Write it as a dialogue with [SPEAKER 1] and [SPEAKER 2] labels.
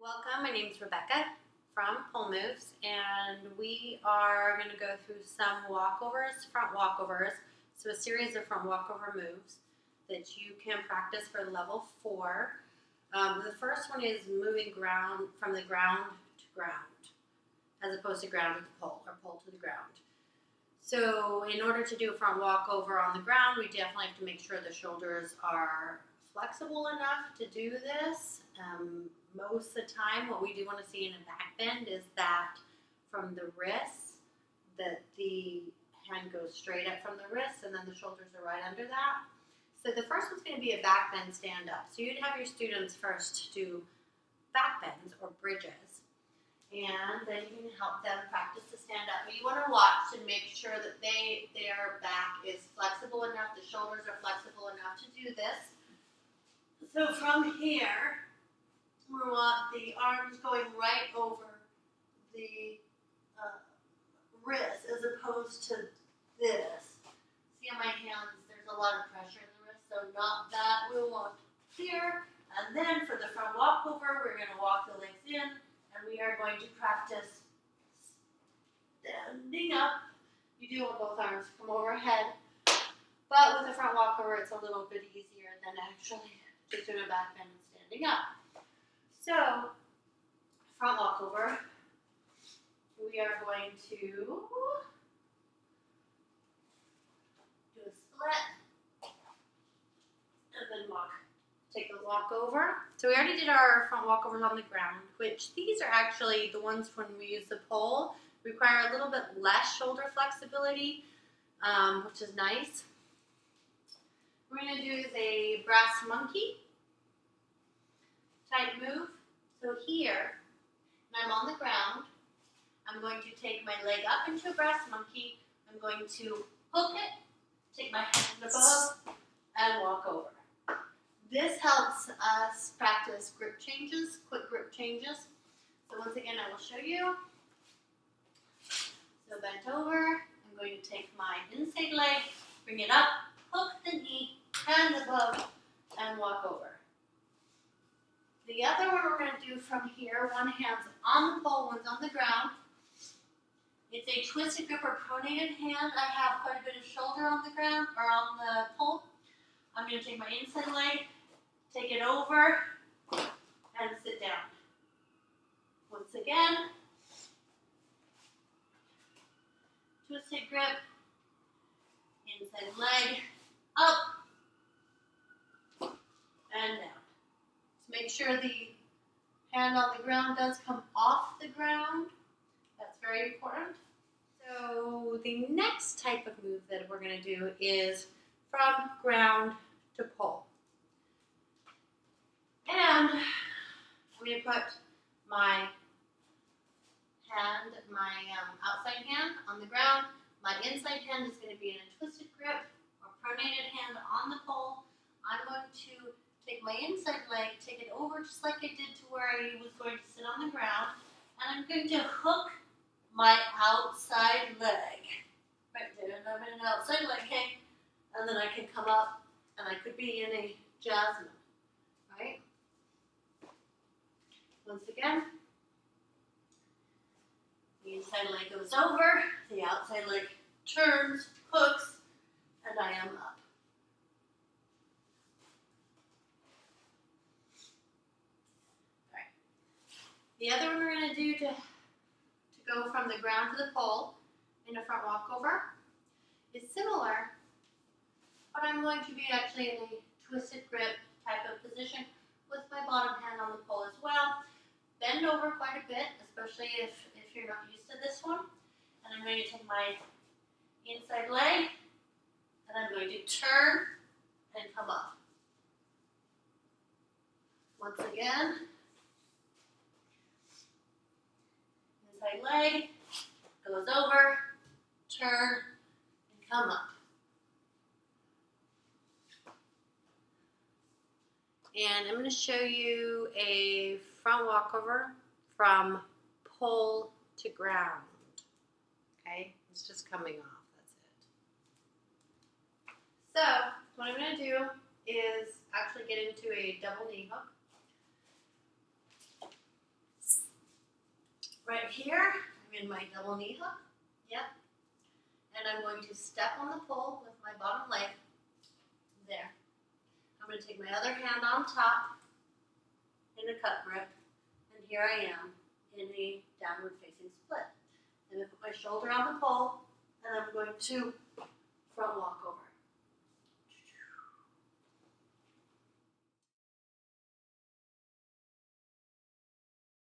[SPEAKER 1] Welcome, my name is Rebecca from Pole Moves, and we are going to go through some walkovers, front walkovers, so a series of front walkover moves that you can practice for level 4. The first one is moving ground from the ground to ground, as opposed to ground to the pole, or pole to the ground. So in order to do a front walkover on the ground, we definitely have to make sure the shoulders are flexible enough to do this. Most of the time, what we do want to see in a back bend is that from the wrists, that the hand goes straight up from the wrists, and then the shoulders are right under that. So the first one's going to be a back bend stand up. So you'd have your students first do back bends or bridges, and then you can help them practice to stand up. But you want to watch and make sure that their back is flexible enough, the shoulders are flexible enough to do this. So from here, we want the arms going right over the wrist as opposed to this. See on my hands, there's a lot of pressure in the wrist, so not that. We want here. And then for the front walkover, we're going to walk the legs in, and we are going to practice standing up. You do want both arms to come overhead, but with the front walkover, it's a little bit easier than actually just doing a back bend and standing up. So, front walkover, we are going to do a split, and then walk. Take the walk over. So we already did our front walkovers on the ground, which these are actually the ones when we use the pole, require a little bit less shoulder flexibility, which is nice. What we're going to do is a brass monkey type move. So here, when I'm on the ground, I'm going to take my leg up into a brass monkey. I'm going to hook it, take my hand above, and walk over. This helps us practice grip changes, quick grip changes. So once again, I will show you. So bent over, I'm going to take my inside leg, bring it up, hook the knee, hand above, and walk over. The other one we're going to do from here, one hand's on the pole, one's on the ground. It's a twisted grip or pronated hand. I have quite a bit of shoulder on the ground, or on the pole. I'm going to take my inside leg, take it over, and sit down. Once again, twisted grip, inside leg, up, and down. Make sure the hand on the ground does come off the ground. That's very important. So the next type of move that we're going to do is from ground to pole. And I'm going to put my hand, my outside hand on the ground. My inside hand is going to be in a twisted grip or pronated hand on the pole. I'm going to take my inside leg, take it over just like I did to where I was going to sit on the ground, and I'm going to hook my outside leg. Right there, and I'm in an outside leg hang, and then I can come up, and I could be in a jasmine, right? Once again, the inside leg goes over, the outside leg turns, hooks, and I am up. The other one we're going to do to go from the ground to the pole in a front walkover is similar, but I'm going to be actually in a twisted grip type of position with my bottom hand on the pole as well. Bend over quite a bit, especially if you're not used to this one. And I'm going to take my inside leg, and I'm going to turn and come up. Once again, inside leg, goes over, turn, and come up. And I'm going to show you a front walkover from pole to ground. Okay, it's just coming off, that's it. So, what I'm going to do is actually get into a double knee hook. here, I'm in my double knee hook. Yep. And I'm going to step on the pole with my bottom leg. There. I'm going to take my other hand on top in a cup grip. And here I am in a downward facing split. I'm going to put my shoulder on the pole and I'm going to front walk